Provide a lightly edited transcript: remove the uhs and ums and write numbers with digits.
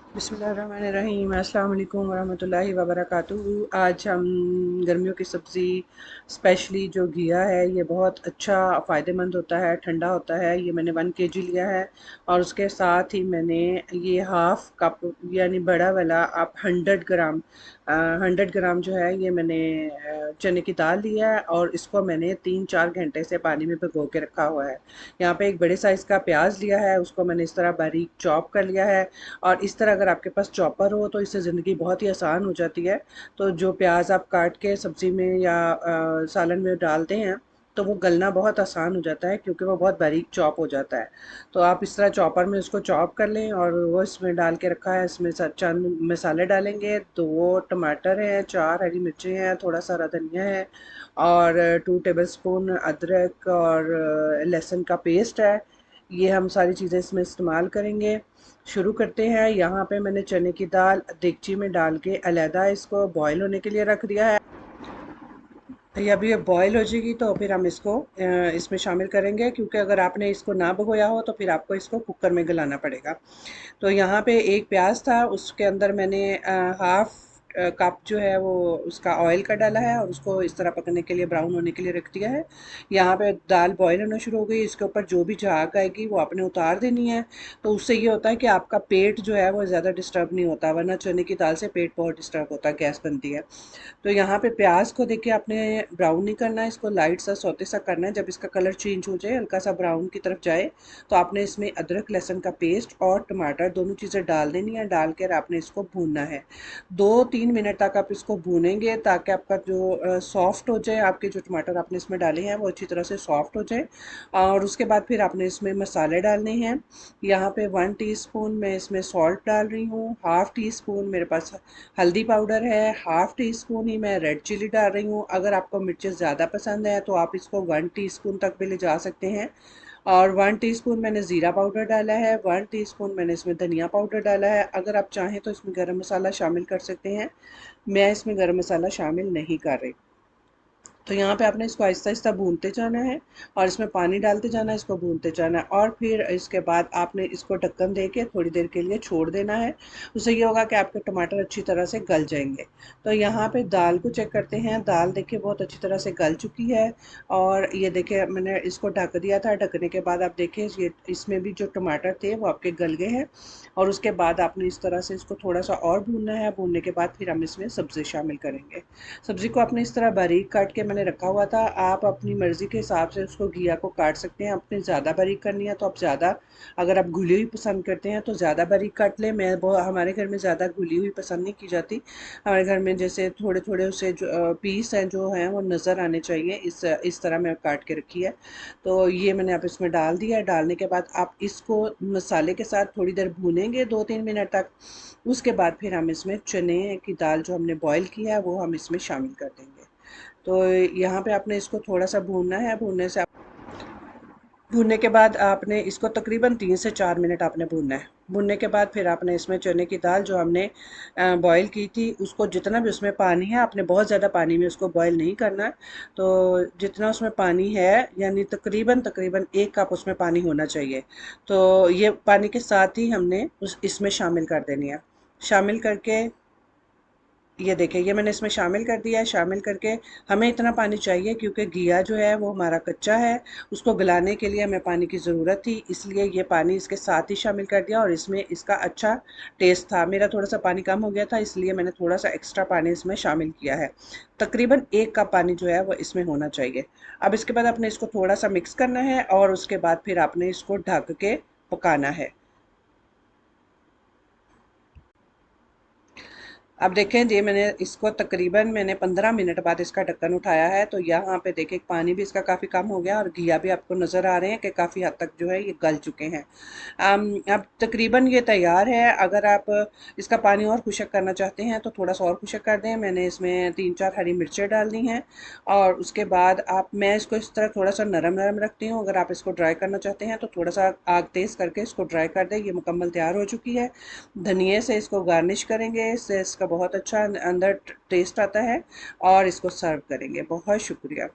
बिस्मिल्लाहिर्रहमानिर्रहीम। अस्सलाम वालेकुम वरहमतुल्लाहि वबरकातुहू। आज हम गर्मियों की सब्ज़ी स्पेशली जो घिया है, ये बहुत अच्छा फ़ायदेमंद होता है, ठंडा होता है। ये मैंने 1 kg लिया है और उसके साथ ही मैंने ये हाफ़ कप यानी बड़ा वाला आप 100 ग्राम 100 ग्राम जो है ये मैंने चने की दाल लिया है और इसको मैंने 3-4 घंटे से पानी में भिगो के रखा हुआ है। यहाँ पे एक बड़े साइज़ का प्याज लिया है, उसको मैंने इस तरह बारीक चॉप कर लिया है। और इस तरह अगर आपके पास चॉपर हो तो इससे ज़िंदगी बहुत ही आसान हो जाती है। तो जो प्याज आप काट के सब्ज़ी में या सालन में डालते हैं तो वो गलना बहुत आसान हो जाता है क्योंकि वो बहुत बारीक चॉप हो जाता है। तो आप इस तरह चॉपर में उसको चॉप कर लें और वो इसमें डाल के रखा है। इसमें चंद मसाले डालेंगे, 2 टमाटर हैं, 4 हरी मिर्चें हैं, थोड़ा सा हरा धनिया है और 2 टेबलस्पून अदरक और लहसुन का पेस्ट है। ये हम सारी चीज़ें इसमें इस्तेमाल करेंगे। शुरू करते हैं। यहाँ पे मैंने चने की दाल देगची में डाल के अलहदा इसको बॉईल होने के लिए रख दिया है। ये अभी ये बॉईल हो जाएगी तो फिर हम इसको इसमें शामिल करेंगे, क्योंकि अगर आपने इसको ना भिगोया हो तो फिर आपको इसको कुकर में गलाना पड़ेगा। तो यहाँ पे एक प्याज था, उसके अंदर मैंने हाफ कप जो है वो उसका ऑयल का डाला है और उसको इस तरह पकने के लिए ब्राउन होने के लिए रख दिया है। यहाँ पे दाल बॉईल होना शुरू हो गई, इसके ऊपर जो भी झाग आएगी वो आपने उतार देनी है। तो उससे ये होता है कि आपका पेट जो है वो ज़्यादा डिस्टर्ब नहीं होता, वरना चने की दाल से पेट बहुत डिस्टर्ब होता है, गैस बनती है। तो यहाँ पे प्याज को देखिए आपने ब्राउन नहीं करना है, इसको लाइट सा सौते सा करना है। जब इसका कलर चेंज हो जाए, हल्का सा ब्राउन की तरफ जाए, तो आपने इसमें अदरक लहसुन का पेस्ट और टमाटर दोनों चीज़ें डाल देनी है। डाल कर आपने इसको भूनना है 2-3 मिनट तक। आप इसको भूनेंगे ताकि आपका जो सॉफ्ट हो जाए, आपके जो टमाटर आपने इसमें डाले हैं वो अच्छी तरह से सॉफ्ट हो जाए। और उसके बाद फिर आपने इसमें मसाले डालने हैं। यहाँ पे 1 टीस्पून मैं इसमें सॉल्ट डाल रही हूँ, हाफ़ टी स्पून मेरे पास हल्दी पाउडर है, हाफ़ टी स्पून ही मैं रेड चिली डाल रही हूँ। अगर आपको मिर्चें ज़्यादा पसंद है तो आप इसको 1 टीस्पून तक भी ले जा सकते हैं। और 1 टीस्पून मैंने ज़ीरा पाउडर डाला है, 1 टीस्पून मैंने इसमें धनिया पाउडर डाला है। अगर आप चाहें तो इसमें गरम मसाला शामिल कर सकते हैं, मैं इसमें गरम मसाला शामिल नहीं कर रही। तो यहाँ पे आपने इसको आहिस्ता आहिस्ता भूनते जाना है और इसमें पानी डालते जाना है, इसको भूनते जाना है। और फिर इसके बाद आपने इसको ढक्कन दे के थोड़ी देर के लिए छोड़ देना है। उससे ये होगा कि आपके टमाटर अच्छी तरह से गल जाएंगे। तो यहाँ पे दाल को चेक करते हैं। दाल देखिए बहुत अच्छी तरह से गल चुकी है और ये देखिए मैंने इसको ढक दिया था। ढकने के बाद आप देखिए ये इसमें भी जो टमाटर थे वो आपके गल गए हैं। और उसके बाद आपने इस तरह से इसको थोड़ा सा और भूनना है। भूनने के बाद फिर हम इसमें सब्ज़ी शामिल करेंगे। सब्ज़ी को आपने इस तरह बारीक काट के मैंने रखा हुआ था। आप अपनी मर्ज़ी के हिसाब से उसको घिया को काट सकते हैं। आपने ज़्यादा बारीक करनी है तो आप ज़्यादा, अगर आप घुली हुई पसंद करते हैं तो ज़्यादा बारीक काट लें। मैं वो हमारे घर में ज़्यादा घुली हुई पसंद नहीं की जाती। हमारे घर में जैसे थोड़े थोड़े उसे जो पीस हैं जो हैं वो नज़र आने चाहिए, इस तरह मैं काट के रखी है। तो ये मैंने आप इसमें डाल दिया है। डालने के बाद आप इसको मसाले के साथ थोड़ी देर भूनेंगे 2-3 मिनट तक। उसके बाद फिर हम इसमें चने की दाल जो हमने बॉईल किया है वो हम इसमें शामिल कर देंगे। तो यहाँ पे आपने इसको थोड़ा सा भूनना है। भूनने के बाद आपने इसको तकरीबन 3 से 4 मिनट आपने भूनना है। भूनने के बाद फिर आपने इसमें चने की दाल जो हमने बॉईल की थी उसको, जितना भी उसमें पानी है, आपने बहुत ज़्यादा पानी में उसको बॉईल नहीं करना है। तो जितना उसमें पानी है यानी तकरीबन तकरीबन 1 कप उसमें पानी होना चाहिए। तो ये पानी के साथ ही हमने इसमें शामिल कर देनी है। शामिल करके ये देखिए ये मैंने इसमें शामिल कर दिया है। शामिल करके हमें इतना पानी चाहिए क्योंकि घिया जो है वो हमारा कच्चा है, उसको गलाने के लिए हमें पानी की ज़रूरत थी, इसलिए ये पानी इसके साथ ही शामिल कर दिया और इसमें इसका अच्छा टेस्ट था। मेरा थोड़ा सा पानी कम हो गया था इसलिए मैंने थोड़ा सा एक्स्ट्रा पानी इसमें शामिल किया है। तकरीबन 1 कप पानी जो है वो इसमें होना चाहिए। अब इसके बाद आपने इसको थोड़ा सा मिक्स करना है और उसके बाद फिर आपने इसको ढक के पकाना है। अब देखें जी, मैंने इसको तकरीबन मैंने 15 मिनट बाद इसका ढक्कन उठाया है तो यहाँ पे देखें पानी भी इसका काफ़ी कम हो गया और घिया भी आपको नज़र आ रहे हैं कि काफ़ी हद तक जो है ये गल चुके हैं। अब तकरीबन ये तैयार है। अगर आप इसका पानी और खुशक करना चाहते हैं तो थोड़ा सा और खुशक कर दें। मैंने इसमें 3-4 हरी मिर्चें डाल दी हैं और उसके बाद मैं इसको इस तरह थोड़ा सा नरम नरम रखती हूँ। अगर आप इसको ड्राई करना चाहते हैं तो थोड़ा सा आग तेज़ करके इसको ड्राई कर दें। ये मुकम्मल तैयार हो चुकी है। धनिए से इसको गार्निश करेंगे, इससे इसका बहुत अच्छा अंदर टेस्ट आता है और इसको सर्व करेंगे। बहुत शुक्रिया।